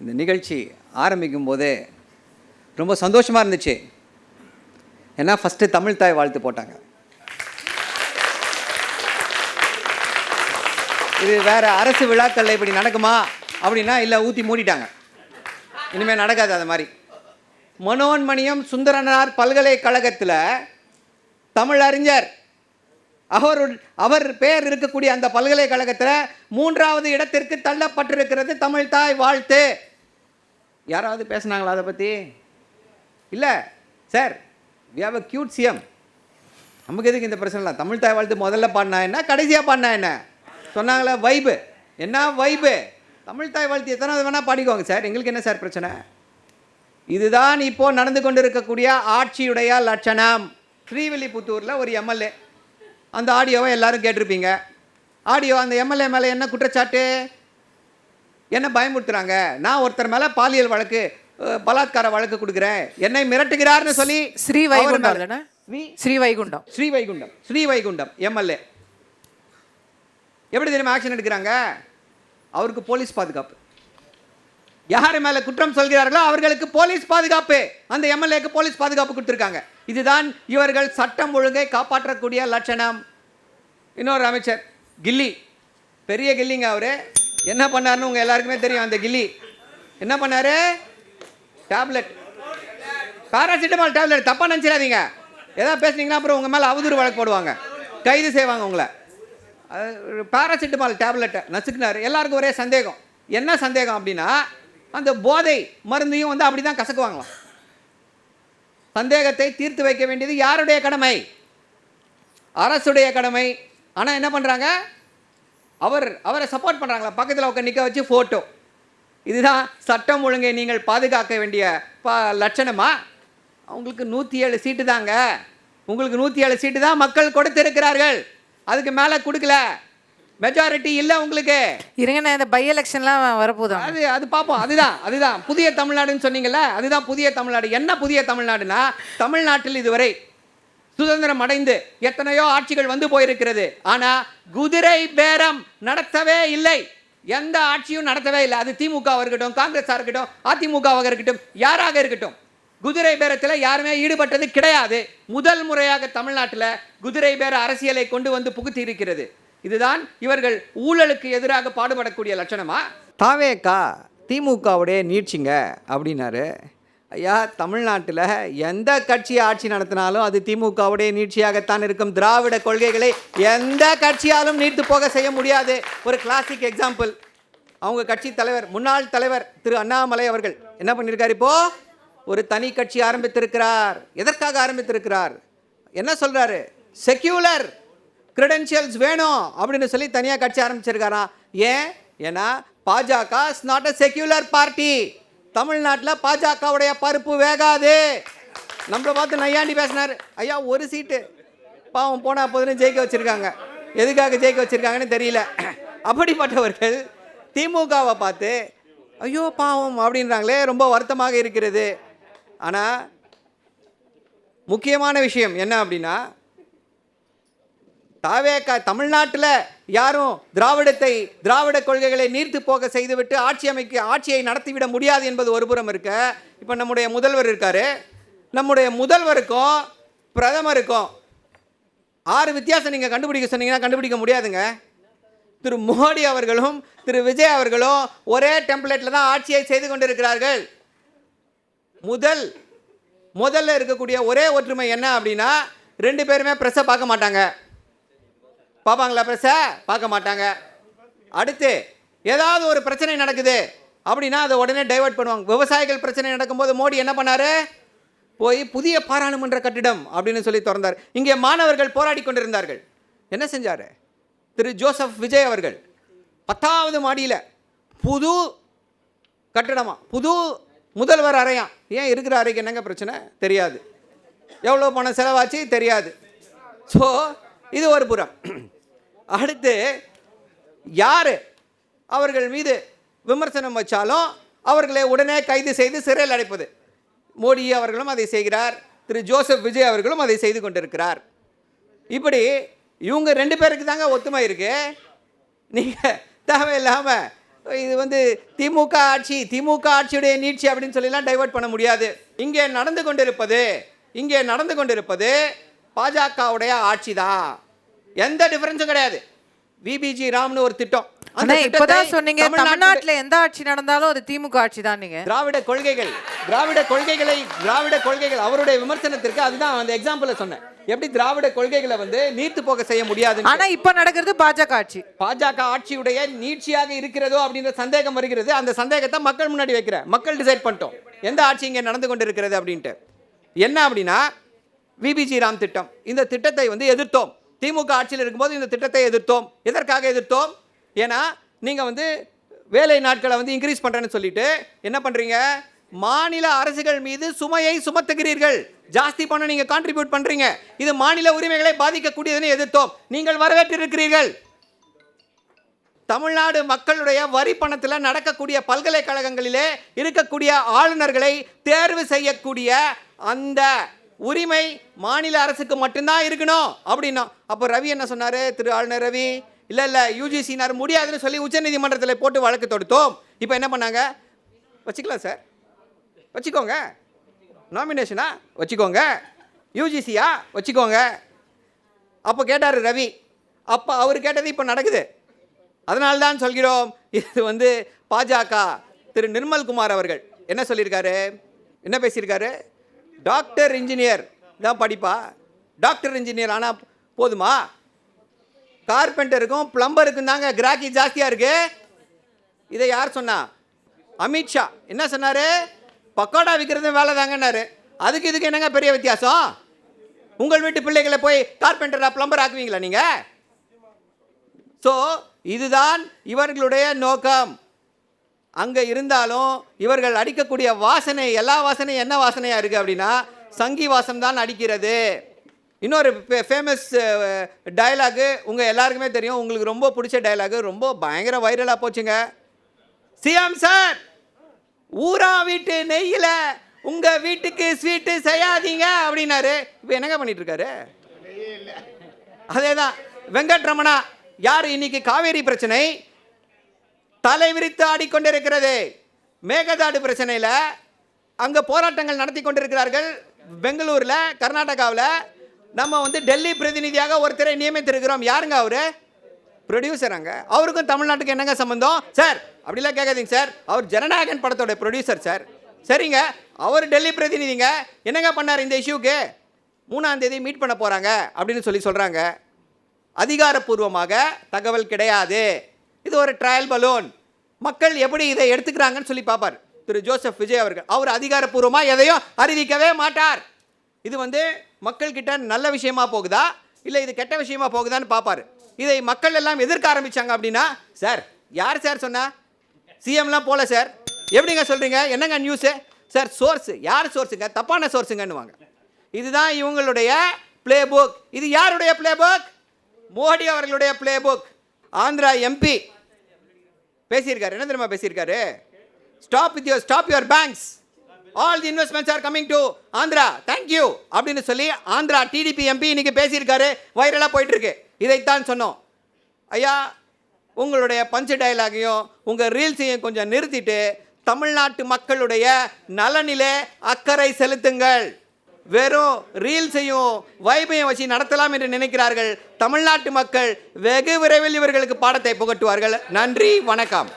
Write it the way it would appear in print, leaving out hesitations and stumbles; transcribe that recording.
இந்த நிகழ்ச்சி ஆரம்பிக்கும் போதே ரொம்ப சந்தோஷமாக இருந்துச்சு. ஏன்னா ஃபஸ்ட்டு தமிழ் தாய் வாழ்த்து போட்டாங்க. இது வேறு அரசு விழாக்களில் இப்படி நடக்குமா அப்படின்னா இல்லை, ஊற்றி மூடிட்டாங்க. இனிமேல் நடக்காது அது மாதிரி. மனோன்மணியம் சுந்தரனார் பல்கலைக்கழகத்தில் தமிழறிஞர் அவர் பெயர் இருக்கக்கூடிய அந்த பல்கலைக்கழகத்தில் 3வது இடத்திற்கு தள்ளப்பட்டிருக்கிறது தமிழ் தாய் வாழ்த்து. யாராவது பேசுனாங்களா அதை பற்றி? இல்லை sir, we have a cute CM. நமக்கு எதுக்கு இந்த பிரச்சனைலாம்? தமிழ் தாய் வாழ்த்து முதல்ல பாடினா என்ன, கடைசியாக பாடினா என்ன சொன்னாங்களே? வைபு என்ன வைபு? தமிழ் தாய் வாழ்த்து எத்தனாவது வேணால் பாடிக்குவாங்க சார், எங்களுக்கு என்ன சார் பிரச்சனை? இதுதான் இப்போது நடந்து கொண்டு இருக்கக்கூடிய ஆட்சியுடைய லட்சணம். ஸ்ரீவில்லிபுத்தூரில் ஒரு எம்எல்ஏ, அந்த ஆடியோவை எல்லாரும் கேட்டிருப்பீங்க. ஆடியோ அந்த எம்எல்ஏ மேலே என்ன குற்றச்சாட்டு, என்ன பயமுறுத்துறாங்க? நான் ஒருத்தர் மேலே பாலியல் வழக்கு, பலாத்கார வழக்கு கொடுக்குறேன், என்னை மிரட்டுகிறார்னு சொல்லி ஸ்ரீவைகுண்டம் எம்எல்ஏ எப்படி தெரியுமா ஆக்ஷன் எடுக்கிறாங்க? அவருக்கு போலீஸ் பாதுகாப்பு. யார் மேலே குற்றம் சொல்கிறார்களோ அவர்களுக்கு போலீஸ் பாதுகாப்பு. அந்த எம்எல்ஏக்கு போலீஸ் பாதுகாப்பு கொடுத்துருக்காங்க. இதுதான் இவர்கள் சட்டம் ஒழுங்கை காப்பாற்றக்கூடிய லட்சணம். இன்னொரு அமைச்சர் கில்லி, பெரிய கில்லிங்க, அவர் என்ன பண்ணாருன்னு உங்கள் எல்லாருக்குமே தெரியும். அந்த கில்லி என்ன பண்ணாரு? Tablet, paracetamol tablet. தப்பாக நினச்சிடாதீங்க. எதாவது பேசுனீங்கன்னா அப்புறம் உங்கள் மேலே அவதூறு வழக்கு போடுவாங்க, கைது செய்வாங்க உங்களை. பாராசிட்டமால் டேப்லெட்டை நசுக்குனார். எல்லாருக்கும் ஒரே சந்தேகம். என்ன சந்தேகம் அப்படின்னா, அந்த போதை மருந்தையும் அப்படி தான் கசக்குவாங்களாம். சந்தேகத்தை தீர்த்து வைக்க வேண்டியது யாருடைய கடமை? அரசுடைய கடமை. ஆனால் என்ன பண்ணுறாங்க? அவரை சப்போர்ட் பண்ணுறாங்களா? பக்கத்தில் உட்காந்து நிற்க வச்சு ஃபோட்டோ. இதுதான் சட்டம் ஒழுங்கை நீங்கள் பாதுகாக்க வேண்டிய லட்சணமா? அவங்களுக்கு 107 சீட்டு தாங்க. உங்களுக்கு 107 சீட்டு தான் மக்கள் கொடுத்திருக்கிறார்கள். அதுக்கு மேலே கொடுக்கல, மெஜாரிட்டி இல்லை உங்களுக்கு. இருங்க, இந்த பை எலெக்ஷன்லாம் வரப்போகுது, அது பார்ப்போம். அதுதான் புதிய தமிழ்நாடுன்னு சொன்னீங்கல்ல, அதுதான் புதிய தமிழ்நாடு. என்ன புதிய தமிழ்நாடுனா, தமிழ்நாட்டில் இதுவரை சுதந்திரம் அடைந்து எத்தனையோ ஆட்சிகள் வந்து போயிருக்கிறது. ஆனால் குதிரை பேரம் நடத்தவே இல்லை. எந்த ஆட்சியும் நடத்தவே இல்லை. அது திமுகவாக இருக்கட்டும், காங்கிரஸாக இருக்கட்டும், அதிமுகவாக இருக்கட்டும், யாராக இருக்கட்டும், குதிரை பேரத்தில் யாருமே ஈடுபட்டது கிடையாது. முதல் முறையாக தமிழ்நாட்டில் குதிரை பேர அரசியலை கொண்டு வந்து புகுத்தி இருக்கிறது. இதுதான் இவர்கள் ஊழலுக்கு எதிராக பாடுபடக்கூடிய லட்சணமா? தாவேகா திமுகவுடைய நீட்சிங்க அப்படின்னாரு. ஐயா, தமிழ்நாட்டில் எந்த கட்சி ஆட்சி நடத்தினாலும் அது திமுகவுடைய நீட்சியாகத்தான் இருக்கும். திராவிட கொள்கைகளை எந்த கட்சியாலும் நீர்த்து போக செய்ய முடியாது. ஒரு கிளாசிக் எக்ஸாம்பிள், அவங்க கட்சி தலைவர், முன்னாள் தலைவர் திரு அண்ணாமலை அவர்கள் என்ன பண்ணியிருக்கார்? இப்போ ஒரு தனி கட்சி ஆரம்பித்திருக்கிறார். எதற்காக ஆரம்பித்திருக்கிறார்? என்ன சொல்றாரு? செக்யூலர் கிரெடென்ஷியல்ஸ் வேணும் அப்படின்னு சொல்லி தனியாக கட்சி ஆரம்பிச்சிருக்காராம். ஏன்னா பாஜக is not a secular party. தமிழ்நாட்டில் பாஜகவுடைய பருப்பு வேகாது. நம்மளை பார்த்து நையாண்டி பேசினார். ஐயா, ஒரு சீட்டு பாவம் போனால் போதுன்னு ஜெயிக்க வச்சுருக்காங்க. எதுக்காக ஜெயிக்க வச்சுருக்காங்கன்னு தெரியல. அப்படிப்பட்டவர்கள் திமுகவை பார்த்து ஐயோ பாவம் அப்படின்றாங்களே, ரொம்ப வருத்தமாக இருக்கிறது. ஆனால் முக்கியமான விஷயம் என்ன அப்படின்னா, தாவேகா தமிழ்நாட்டில் யாரும் திராவிட கொள்கைகளை நீர்த்து போக செய்துவிட்டு ஆட்சியை நடத்திவிட முடியாது என்பது ஒரு புறம் இருக்க, இப்போ நம்முடைய முதல்வர் இருக்காரு. நம்முடைய முதல்வருக்கும் பிரதமருக்கும் 6 வித்தியாசம் நீங்கள் கண்டுபிடிக்க சொன்னீங்கன்னா கண்டுபிடிக்க முடியாதுங்க. திரு மோடி அவர்களும் திரு விஜய் அவர்களும் ஒரே டெம்ப்ளேட்டில் தான் ஆட்சியை செய்து கொண்டிருக்கிறார்கள். முதல்ல இருக்கக்கூடிய ஒரே ஒற்றுமை என்ன அப்படின்னா, 2 பேருமே ப்ரெஸ்ஸை பார்க்க மாட்டாங்க. பார்ப்பாங்களா? ப்ரெஸ்ஸை பார்க்க மாட்டாங்க. அடுத்து ஏதாவது ஒரு பிரச்சனை நடக்குது அப்படின்னா அதை உடனே டைவர்ட் பண்ணுவாங்க. விவசாயிகள் பிரச்சனை நடக்கும்போது மோடி என்ன பண்ணார்? போய் புதிய பாராளுமன்ற கட்டிடம் அப்படின்னு சொல்லி திறந்தார். இங்கே மாணவர்கள் போராடி கொண்டிருந்தார்கள். என்ன செஞ்சார்? திரு ஜோசப் விஜய் அவர்கள் 10வது மாடியில் புது கட்டிடமா, புது முதல்வர் அறையாம். ஏன் இருக்கிற அறைக்கு என்னங்க பிரச்சனை? தெரியாது. எவ்வளோ பணம் செலவாச்சு? தெரியாது. ஸோ இது ஒரு புறம். அடுத்து யார் அவர்கள் மீது விமர்சனம் வச்சாலும் அவர்களை உடனே கைது செய்து சிறையில் அடைப்பது. மோடி அவர்களும் அதை செய்கிறார், திரு ஜோசப் விஜய் அவர்களும் அதை செய்து கொண்டிருக்கிறார். இப்படி இவங்க 2 பேருக்கு தாங்க ஒத்துமை இருக்கு. நீங்கள் தேவையில்லாமல் இது வந்து திமுக ஆட்சி, திமுக ஆட்சியுடைய நீட்சி அப்படின்னு சொல்லிலாம் டைவர்ட் பண்ண முடியாது. இங்கே நடந்து கொண்டிருப்பது பாஜகவுடைய ஆட்சி தான். எந்த டிஃபரன்ஸும் கிடையாது. விபிஜி ராம்னு ஒரு திட்டம். ஆனா இப்பதான் சொன்னீங்க தமிழ்நாட்டுல எந்த ஆட்சி நடந்தாலும் அது திமுக ஆட்சி தான். நீங்க திராவிட கொள்கைகள் அவருடைய விமர்சனத்திற்கு அதுதான் அந்த எக்ஸாம்பிள சொன்னேன். எப்படி திராவிட கொள்கைகளை வந்து நீர்த்து போக செய்ய முடியாது. ஆனா இப்ப நடக்கிறது பாஜக ஆட்சி. பாஜக ஆட்சியுடைய நீட்சியாக இருக்கிறதோ அப்படின்ற சந்தேகம் வருகிறது. அந்த சந்தேகத்தை மக்கள் முன்னாடி வைக்கிறேன். மக்கள் டிசைட் பண்ணிட்டோம் எந்த ஆட்சி இங்கே நடந்து கொண்டு இருக்கிறது அப்படின்ட்டு. என்ன அப்படின்னா விபிஜி ராம் திட்டம். இந்த திட்டத்தை வந்து எதிர்த்தோம். திமுக ஆட்சியில் இருக்கும்போது இந்த திட்டத்தை எதிர்த்தோம். எதற்காக எதிர்த்தோம்? ஏன்னா நீங்கள் வந்து வேலை நாட்களை வந்து இன்க்ரீஸ் பண்ணுறேன்னு சொல்லிட்டு என்ன பண்ணுறீங்க? மாநில அரசுகள் மீது சுமையை சுமத்துகிறீர்கள். ஜாஸ்தி பணம் நீங்கள் கான்ட்ரிபியூட் பண்ணுறீங்க. இது மாநில உரிமைகளை பாதிக்கக்கூடியதுன்னு எதிர்த்தோம். நீங்கள் வரவேற்றிருக்கிறீர்கள். தமிழ்நாடு மக்களுடைய வரி பணத்தில் நடக்கக்கூடிய பல்கலைக்கழகங்களிலே இருக்கக்கூடிய ஆளுநர்களை தேர்வு செய்யக்கூடிய அந்த உரிமை மாநில அரசுக்கு மட்டும்தான் இருக்கணும் அப்படின்னா. அப்போ ரவி என்ன சொன்னார்? திரு ஆளுநர் ரவி இல்லை யூஜிசினார் முடியாதுன்னு சொல்லி உச்சநீதிமன்றத்தில் போட்டு வழக்கு தொடுத்தோம். இப்போ என்ன பண்ணாங்க? வச்சுக்கலாம் சார், வச்சுக்கோங்க. நாமினேஷனா வச்சுக்கோங்க, யூஜிசியா வச்சுக்கோங்க. அப்போ கேட்டார் ரவி. அப்போ அவர் கேட்டது இப்போ நடக்குது. அதனால்தான் சொல்கிறோம் இது வந்து பாஜக. திரு நிர்மல்குமார் அவர்கள் என்ன சொல்லியிருக்காரு? என்ன பேசியிருக்காரு? டாக்டர் இன்ஜினியர் தான் படிப்பா, டாக்டர் இன்ஜினியர் ஆனால் போதுமா? கார்பெண்டருக்கும் பிளம்பருக்கும் தாங்க கிராக்கி ஜாஸ்தியாக இருக்கு. இதை யார் சொன்னா? அமித்ஷா என்ன சொன்னார்? பக்கோடா விற்கிறது வேலை தாங்கன்னாரு. அதுக்கு இதுக்கு என்னங்க பெரிய வித்தியாசம்? உங்கள் வீட்டு பிள்ளைகளை போய் கார்பெண்டரா பிளம்பர் ஆக்குவீங்களா நீங்கள்? ஸோ இதுதான் இவர்களுடைய நோக்கம். அங்கே இருந்தாலும் இவர்கள் அடிக்கக்கூடிய வாசனை, எல்லா வாசனையும் என்ன வாசனையாக இருக்குது அப்படின்னா சங்கி வாசம் தான் அடிக்கிறது. இன்னொரு ஃபேமஸ் டயலாகு உங்கள் எல்லாருக்குமே தெரியும். உங்களுக்கு ரொம்ப பிடிச்ச டயலாகு, ரொம்ப பயங்கர வைரலாக போச்சுங்க. சிஎம் சார், ஊரா வீட்டு நெய்யில் உங்கள் வீட்டுக்கு ஸ்வீட்டு செய்யாதீங்க அப்படின்னாரு. இப்போ என்னங்க பண்ணிட்டு இருக்காரு? அதே தான் வெங்கட்ரமணா. யார்? இன்னைக்கு காவேரி பிரச்சனை தலைவிரித்து ஆடிக்கொண்டிருக்கிறது. மேகதாடு பிரச்சனையில் அங்கே போராட்டங்கள் நடத்தி கொண்டிருக்கிறார்கள். பெங்களூரில், கர்நாடகாவில் நம்ம வந்து டெல்லி பிரதிநிதியாக ஒருத்தரை நியமித்திருக்கிறோம். யாருங்க அவரு? ப்ரொடியூசர். அங்கே அவருக்கும் தமிழ்நாட்டுக்கு என்னங்க சம்பந்தம் சார்? அப்படிலாம் கேட்காதீங்க சார். அவர் ஜனநாயகன் படத்தோட ப்ரொடியூசர் சார். சரிங்க, அவர் டெல்லி பிரதிநிதிங்க. என்னங்க பண்ணார் இந்த இஷ்யூக்கு? 3ஆம் தேதி மீட் பண்ண போகிறாங்க அப்படின்னு சொல்கிறாங்க. அதிகாரப்பூர்வமாக தகவல் கிடையாது. இது ஒரு ட்ரையல் பலூன். மக்கள் எப்படி இதை எடுத்துக்கிறாங்கன்னு சொல்லி பார்ப்பார் திரு ஜோசப் விஜய் அவர்கள். அவர் அதிகாரப்பூர்வமாக எதையும் அறிவிக்கவே மாட்டார். இது வந்து மக்கள்கிட்ட நல்ல விஷயமா போகுதா இல்லை இது கெட்ட விஷயமா போகுதான்னு பார்ப்பார். இதை மக்கள் எல்லாம் எதிர்க்க ஆரம்பித்தாங்க அப்படின்னா, சார் யார் சார் சொன்னா? சிஎம்லாம் போல சார், எப்படிங்க சொல்கிறீங்க? என்னங்க நியூஸு சார்? சோர்ஸு யார் சோர்ஸுங்க? தப்பான சோர்ஸுங்கன்னுவாங்க. இதுதான் இவங்களுடைய பிளே புக். இது யாருடைய பிளே புக்? மோடி அவர்களுடைய பிளே புக். ஆந்திரா எம்பி பேசியிருக்காரு. என்ன தெரியுமா பேசியிருக்காரு? Stop your banks, all the investments are coming to Andhra, thank you அப்படின்னு சொல்லி ஆந்திரா டிடிபி எம்பி இன்னைக்கு பேசியிருக்காரு. வைரலாக போயிட்டு இருக்கு. இதைத்தான் சொன்னோம். ஐயா, உங்களுடைய பஞ்சு டயலாகையும் உங்கள் ரீல்ஸையும் கொஞ்சம் நிறுத்திட்டு தமிழ்நாட்டு மக்களுடைய நலனிலே அக்கறை செலுத்துங்கள். வெறும் ரீல்ஸையும் வைபையும் வச்சு நடத்தலாம் என்று நினைக்கிறார்கள். தமிழ்நாட்டு மக்கள் வெகு விரைவில் இவர்களுக்கு பாடத்தை புகட்டுவார்கள். நன்றி, வணக்கம்.